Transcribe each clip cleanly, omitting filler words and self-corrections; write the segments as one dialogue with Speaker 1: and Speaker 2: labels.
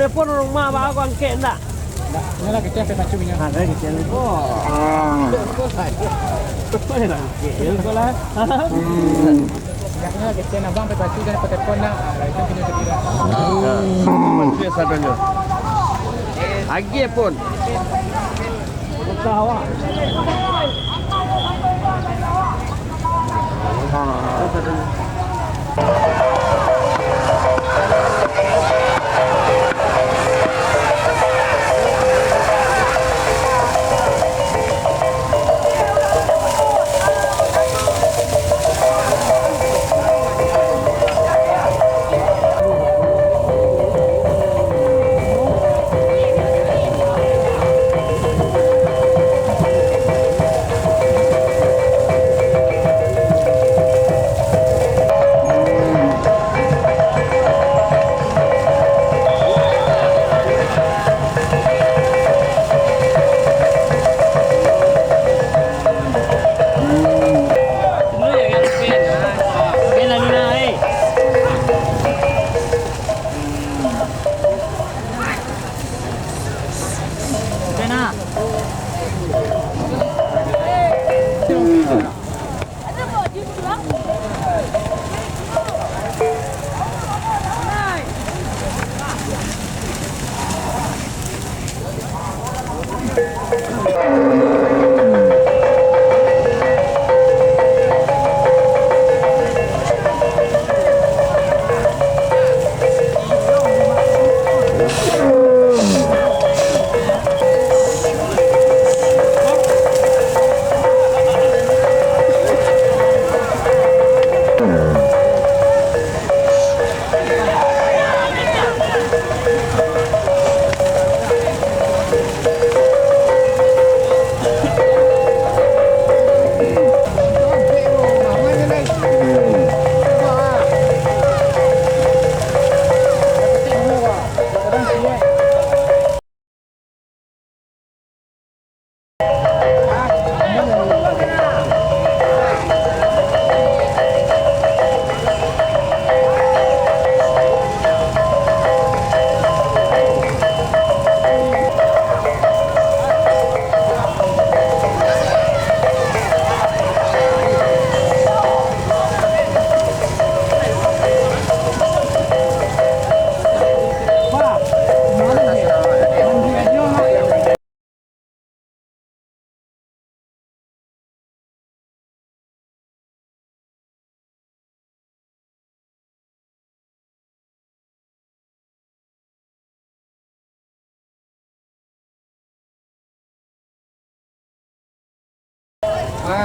Speaker 1: dia pun rumah bawa aku angket enggak?
Speaker 2: Ini lah kecil sampai macam ini.
Speaker 1: Ada kecil. Oh. Kau ni nak kecil kau lah.
Speaker 2: Ini lah kecil abang sampai macam dan pakai telefon nak. Itu kena kira.
Speaker 1: Macam satunya. Lagi pun. Besar awak.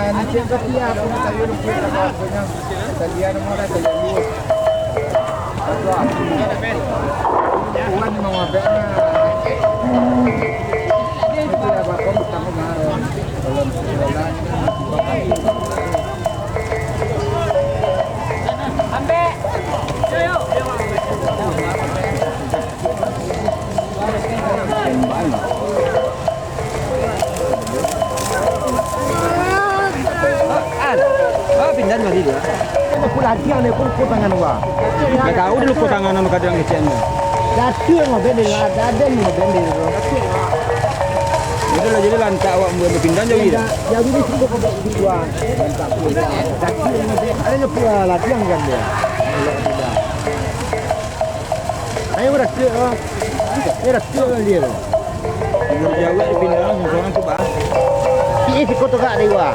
Speaker 2: Nanti yang ketiga aku minta you lupa tak punya talian mana talian you. Bukan memang abangnya. Itu dah bapak pertama kemarin. Belum jalan. Ambil. Yo.
Speaker 1: Pindah mari dia.
Speaker 3: Aku latihan ni pun tangan gua.
Speaker 1: Enggak tahu dulu tangan anu kadang kecilnya.
Speaker 3: Latihan mah benda lah, ada ni benda tu.
Speaker 1: Itu lah jadi lantak awak mau pindah jauh dia.
Speaker 3: Ya dulu cukup kau buat gua. Lantak pun. Latihan mah ada ni pula latihan kan dia. Ayo latihan ah. Ni latihan dia.
Speaker 1: Jauh pindah seorang tu bah.
Speaker 3: Ini si kau tu kat dia gua.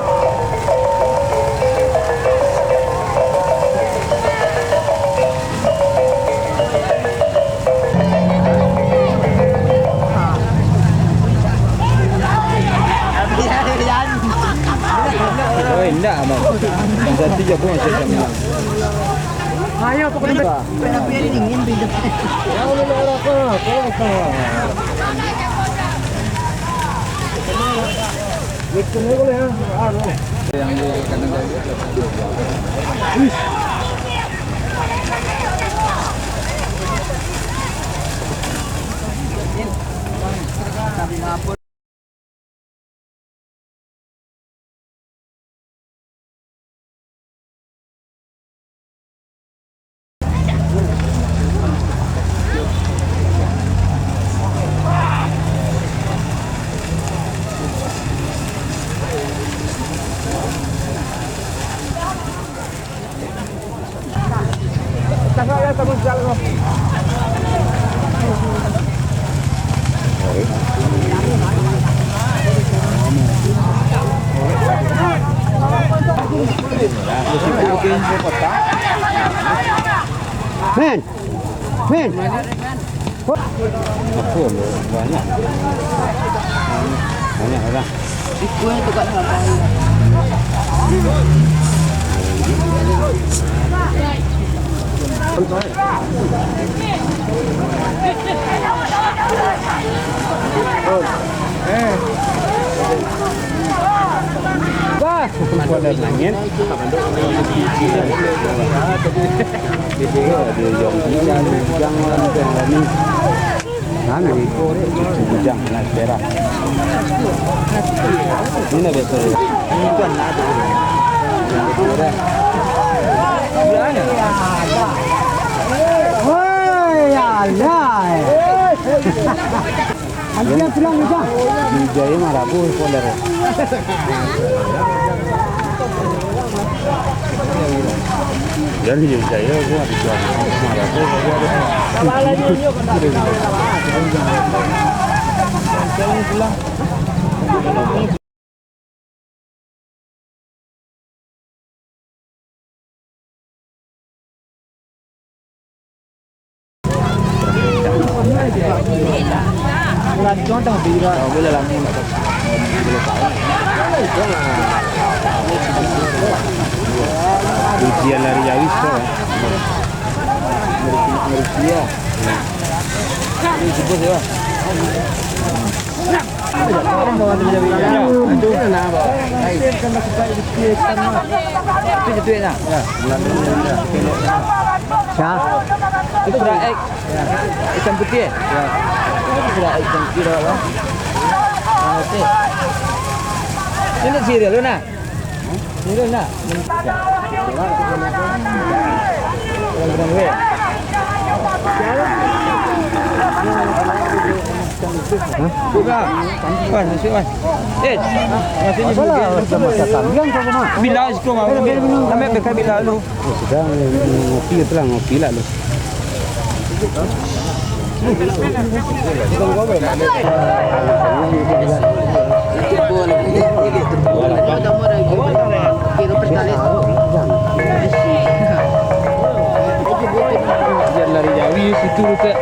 Speaker 1: Oh, enggak abang. Yang satu je pun saya bilang.
Speaker 3: Ayo pokoknya. Biar dingin di depan. Ya udah orang kau. Itu ni boleh ya.
Speaker 1: Yang di kanan dia. Tapi ngapun.
Speaker 2: kamu jalan.
Speaker 3: Men. Men.
Speaker 1: Apa lo? Banyak. Banyak orang.
Speaker 4: Ikut tu kat dalam.
Speaker 3: Wah, kuala langit.
Speaker 1: Bujang nak perak. Ini biasa. Ini kan ada.
Speaker 3: Woi, alah. Anjing pulang aja.
Speaker 1: Jaya marabu poler. Jadi jaya gua dijual marabu.
Speaker 2: Kepala dia kena. Jangan pulang. Contoh bila boleh lah.
Speaker 1: Ujian lari jauh so. Malaysia. Ini sebut ya.
Speaker 2: Orang bawa dia bila. Itu nak apa? Saya kan masuk ke ikan mah. Itu ya. Ya, bulan ini.
Speaker 3: Siap.
Speaker 2: Itu berak ikan putih. Ya. Itu berak ikan kira lah. Okey. Ini serial lu nak? Serial nak? Bukan, bukan, masih mas. Masih ni bila sekolah mau kami bekai bila lu.
Speaker 1: Sudah ngopi telah ngopi lah lu.
Speaker 2: Biar lari jauh situ rute.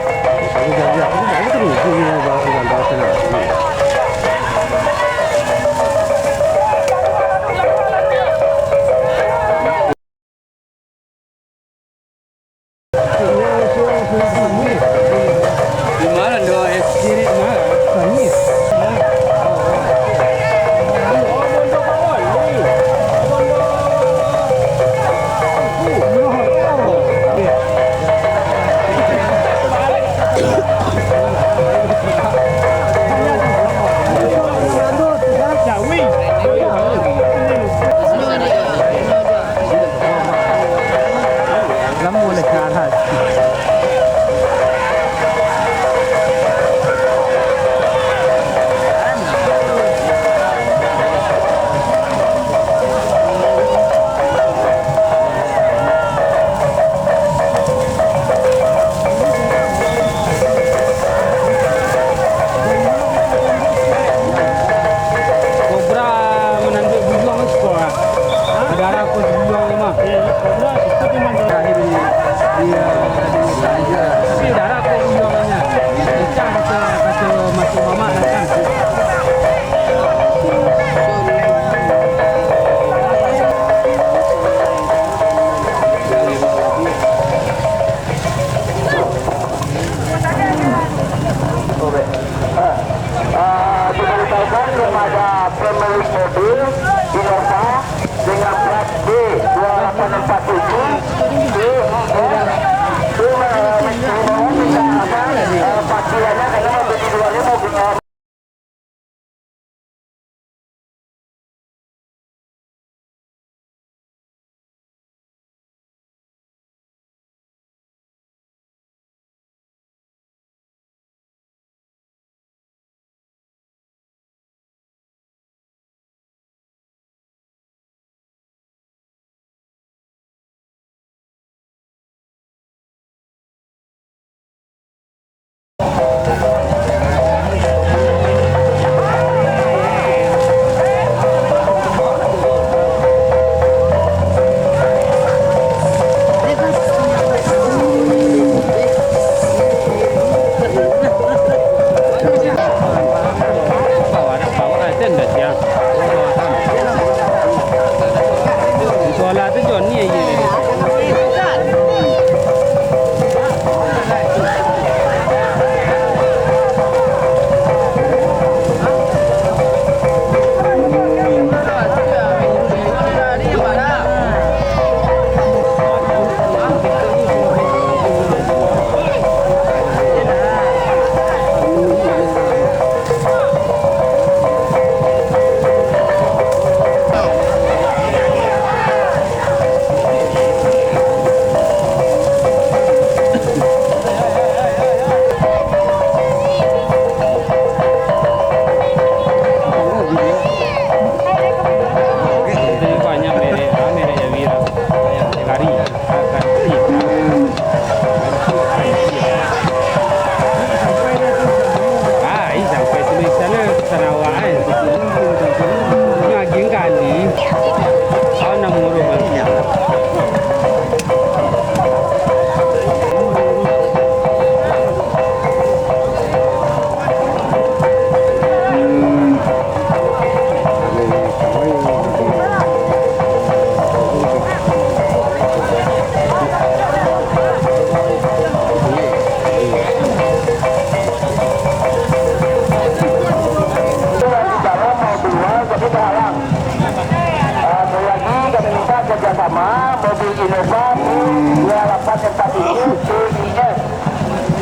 Speaker 5: sama mobil Innova 2847 TIS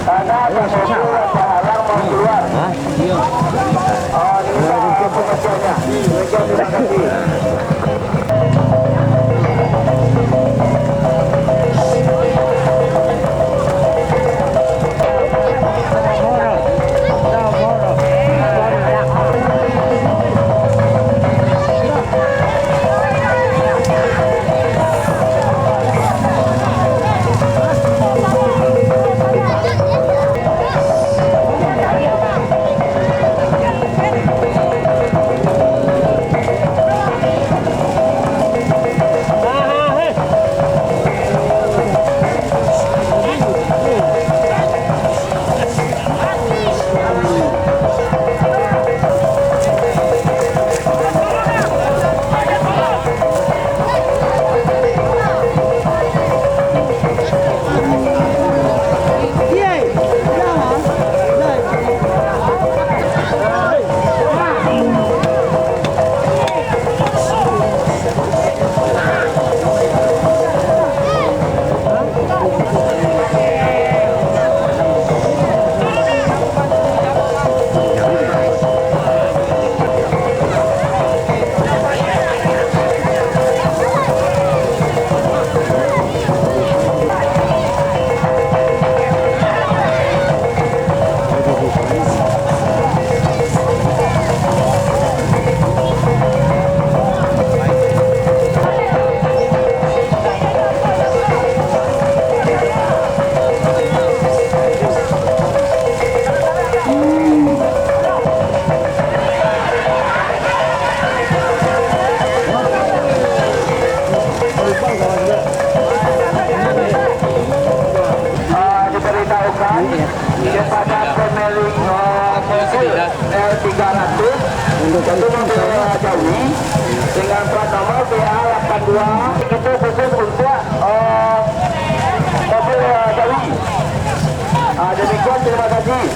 Speaker 5: karena ada mobil terhalang mau keluar. Oh, ini pengertiannya. Terima kasih. Kepada pemilik mobil L300 untuk mobil Jawi dengan plat nomor BA82 itu khusus untuk mobil Jawi. Demikian, terima kasih.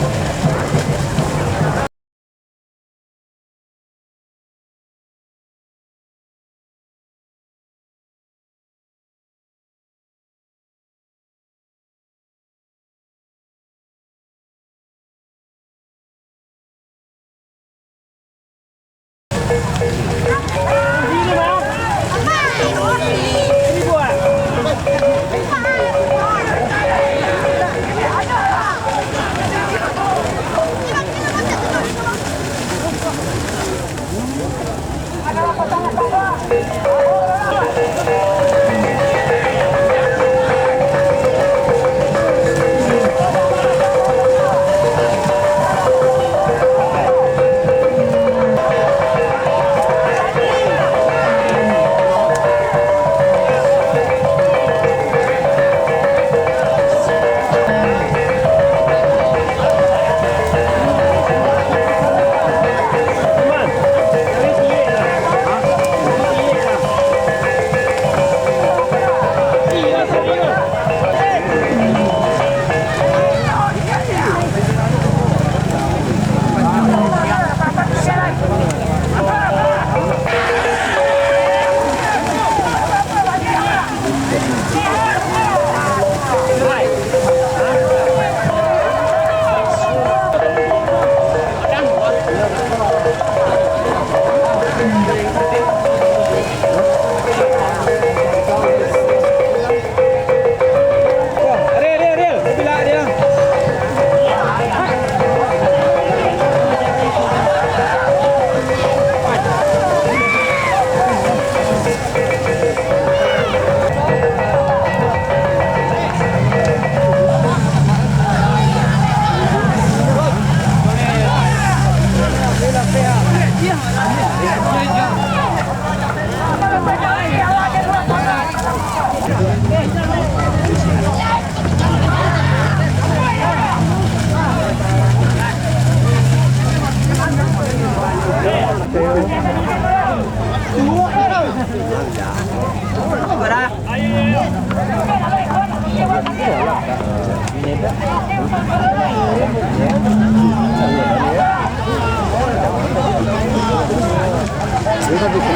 Speaker 3: Kita bisa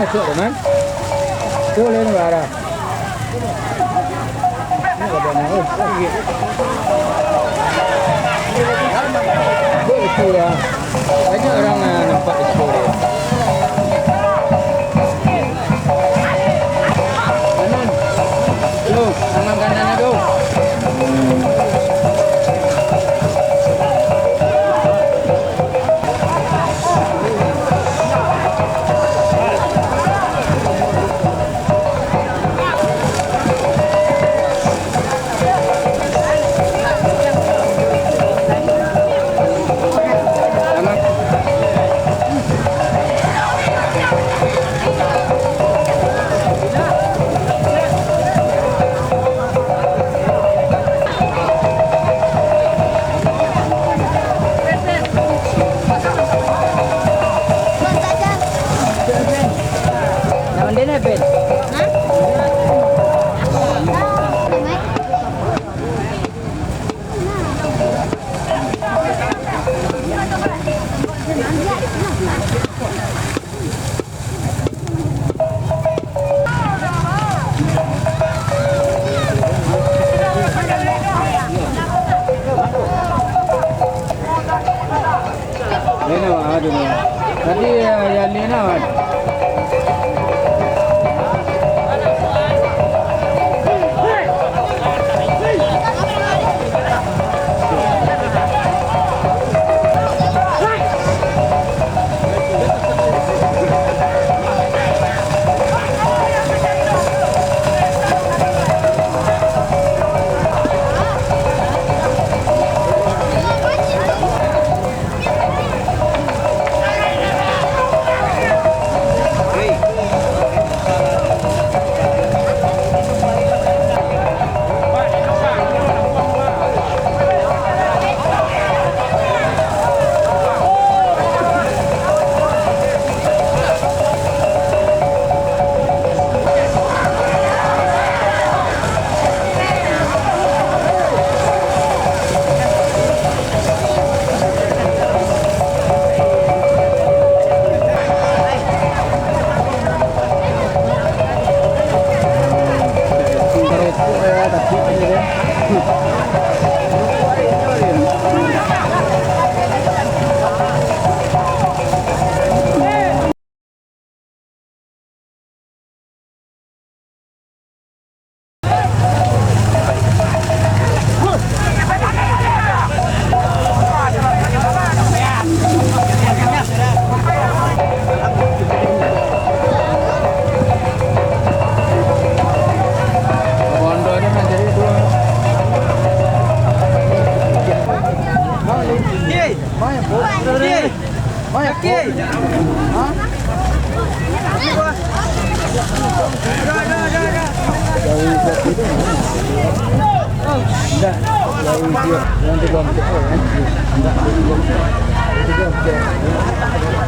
Speaker 2: masuk teman. Tuh lên vào rồi. Ini ada banyak. Oh, itu ya. Banyak orang nampak di sini. Kanan. Tuh, tangan kanannya tuh.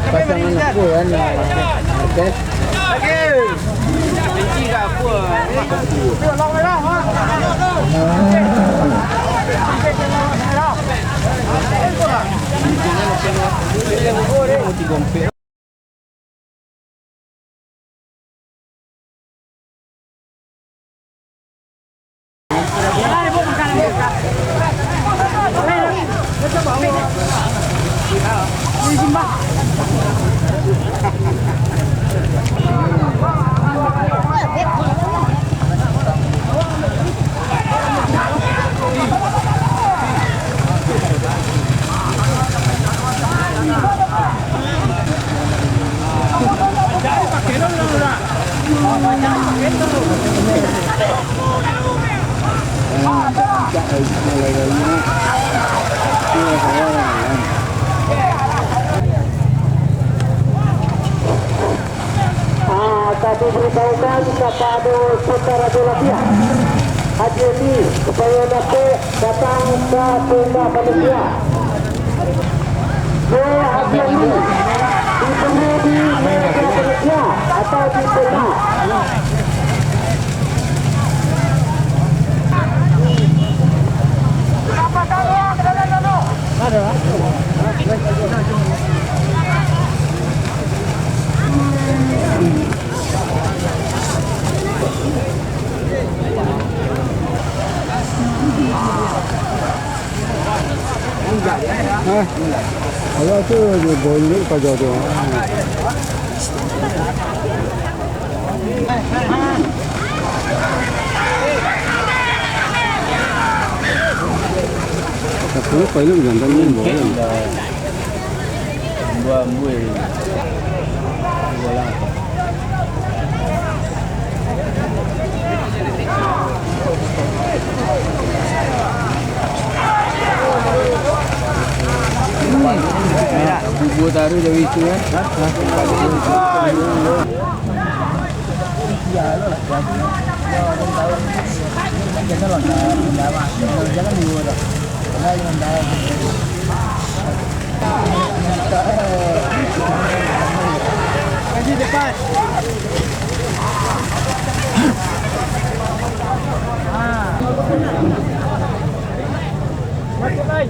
Speaker 2: Pasangan aku kan, okay.
Speaker 5: Kami beritahukan kepada saudara Jolafia Haji ini supaya dapat datang ke tenda panitia. Haji ini diberi di meja panitia atau di tenda.
Speaker 1: Kalau tu dia boleh kerja tu. Tapi kalau jangan boleh. Buat buih. Bola. Bubur taruh dari itu kan.
Speaker 3: Kaji depan. Masuk lagi.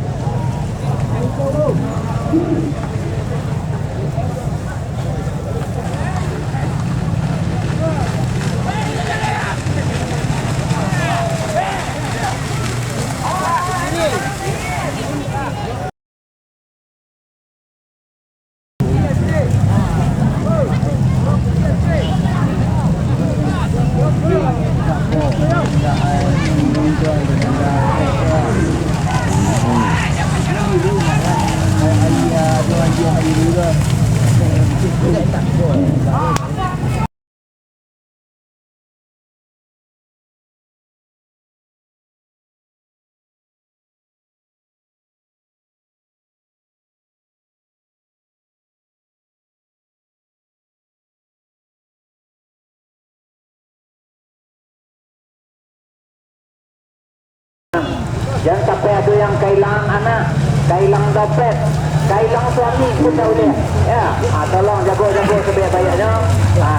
Speaker 5: Jangan sampai ada yang kehilangan anak, kehilangan dompet, kehilangan suami pun tak boleh. Ya, tolong jaga-jaga sebaik-baiknya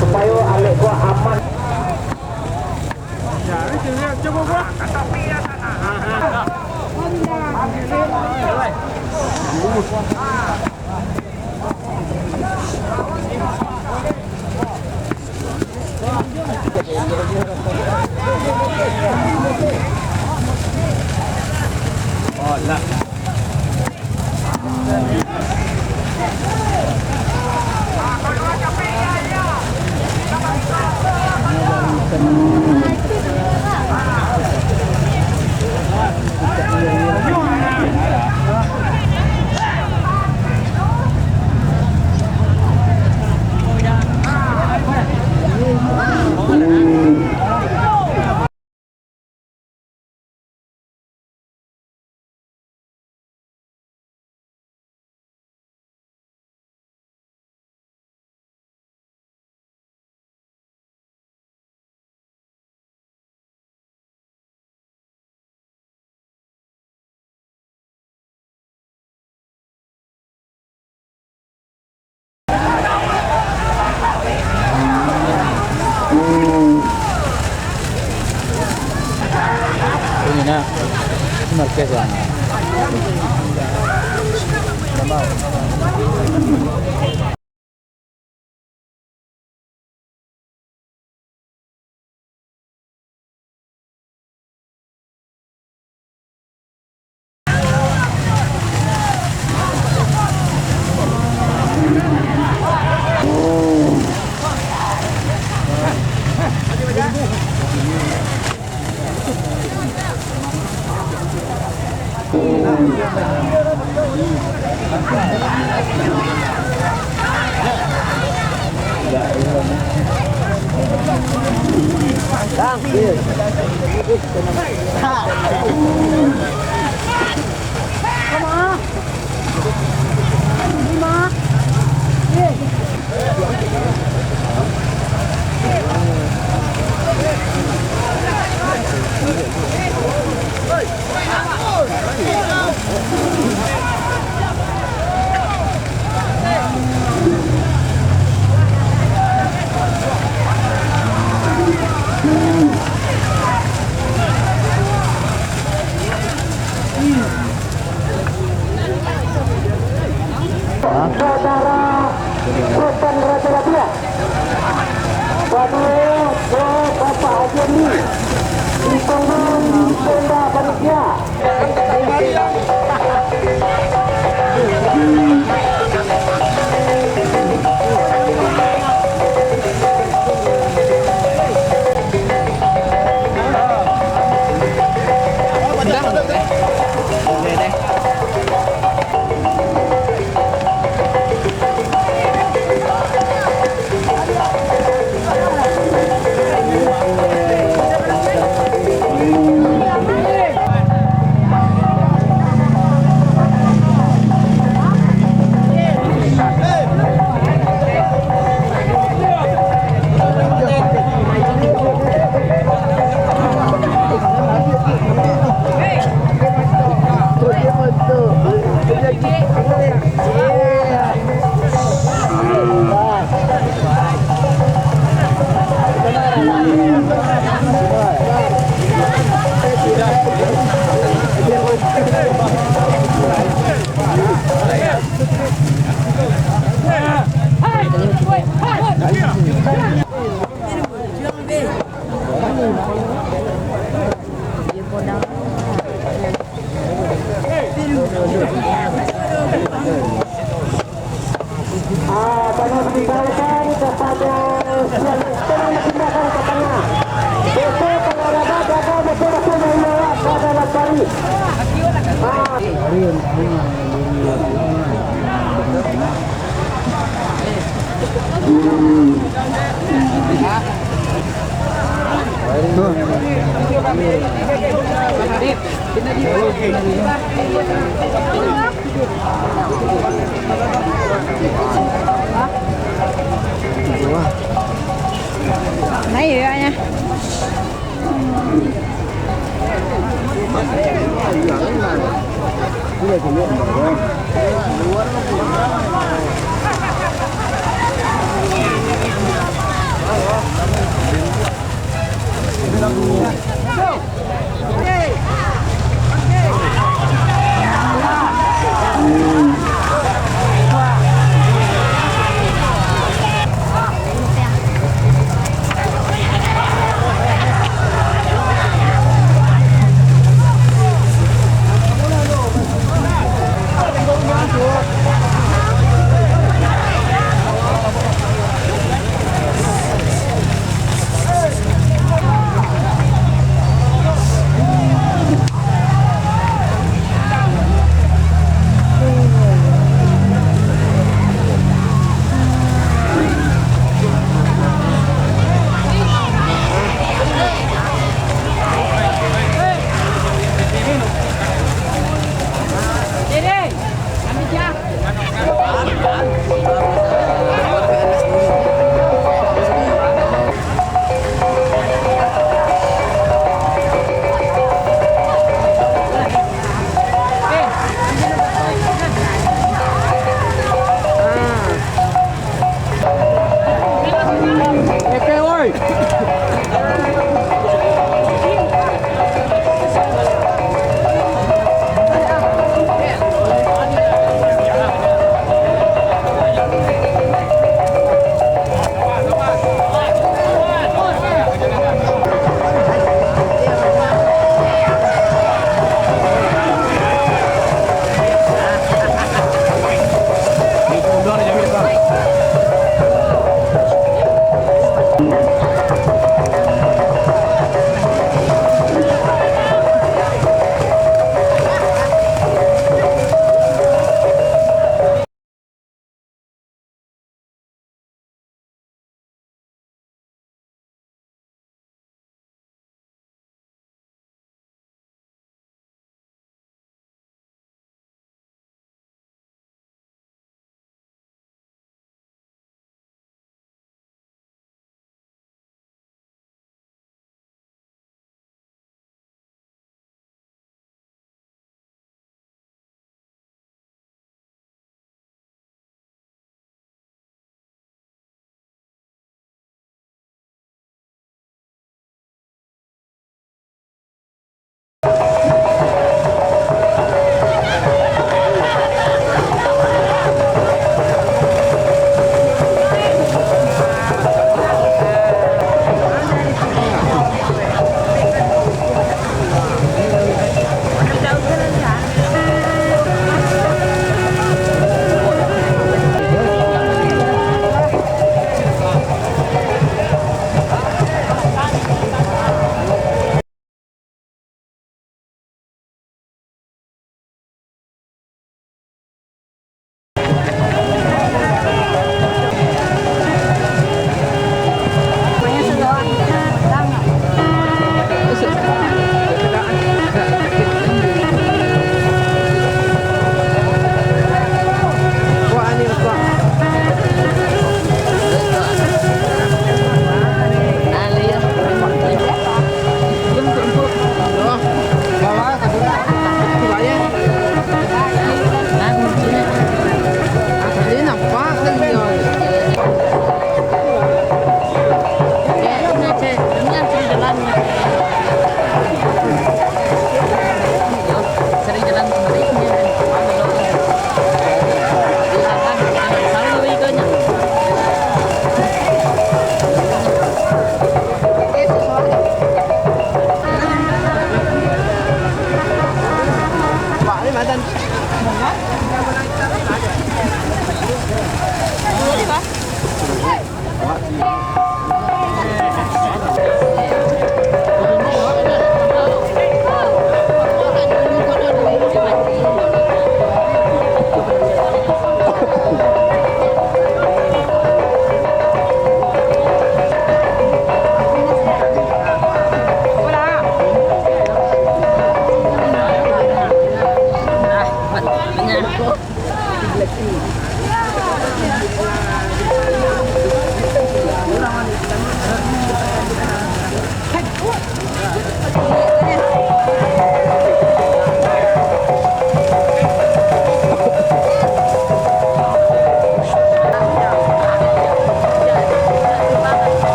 Speaker 5: supaya alik gua aman.
Speaker 3: Ya, ini coba gua.
Speaker 2: Ini na. Marquez lang.
Speaker 5: Saudara Sultan Raja Rabia, Waduh, Bapak Haji Ni, Hitungan Tenda Panitia. Tanah diberikan kepada yang sedang dipindahkan ke tengah. Besok olahraga jaga betul-betul melewat adalah cari.
Speaker 4: Nãy vậy nha.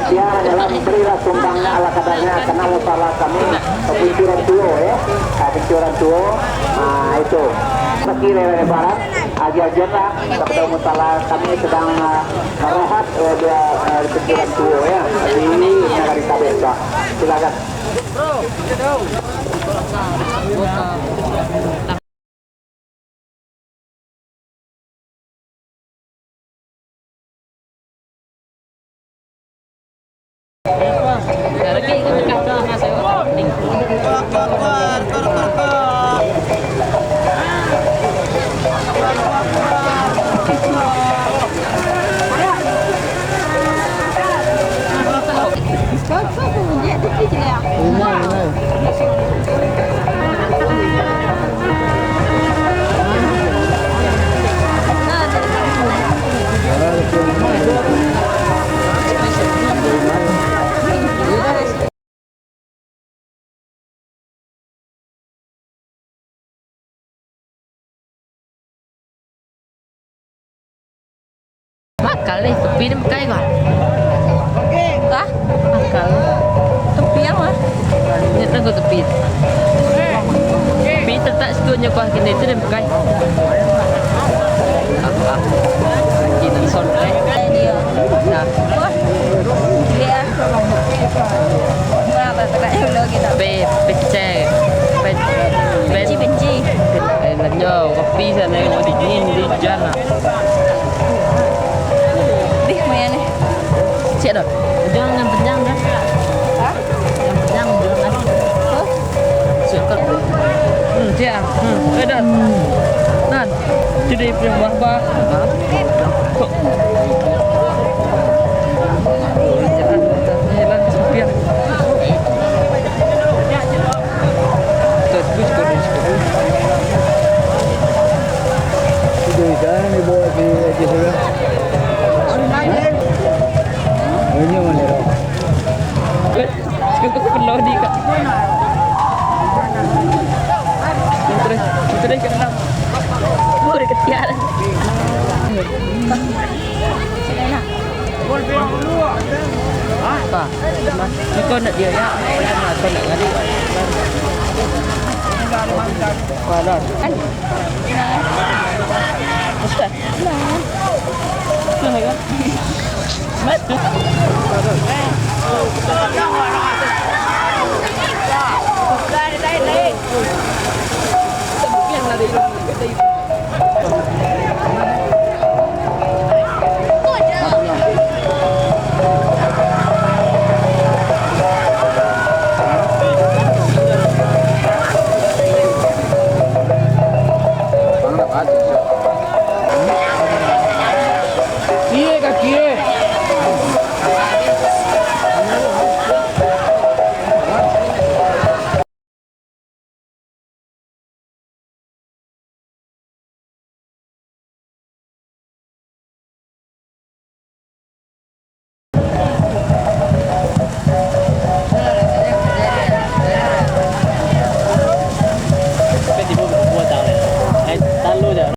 Speaker 5: Ya, dalam berilah sumbangnya ala kadarnya karena masalah kami pencurian tuo ya. Pencurian tuo. Nah, itu. Meski dari barat, ajar-ajar lah. Kepada masalah kami sedang merehat dia pencurian tuo ya. Jadi ini yang dari KBK. Silakan.
Speaker 4: Akal nih, tepi dia pakai kok. Hah? Akal. Tepi yang mah. Nyata gue tepi. Tepi tetap setunya kok kini itu dia pakai. Apa? Kita son deh. Dia. Nah. Dia. Berapa pakai dulu kita? Pecek. Benci. Lanyo, kopi sana yang mau dingin di jana. Cek dah. Jangan yang panjang dah. Hah? Yang panjang belum lagi. Oh. Suka. Cek. Dah. Nan. Jadi punya apa? Kok. Jalan sepian. Terus
Speaker 1: Sudah jangan dibawa di sana. Ini mana dah?
Speaker 4: Sekarang tu perlu di kat. Terus ke dalam. Boleh ketiak. Apa? Kau nak dia ya? Kau nak ngadi? Kualan. Ustaz. Nah kan? Mat.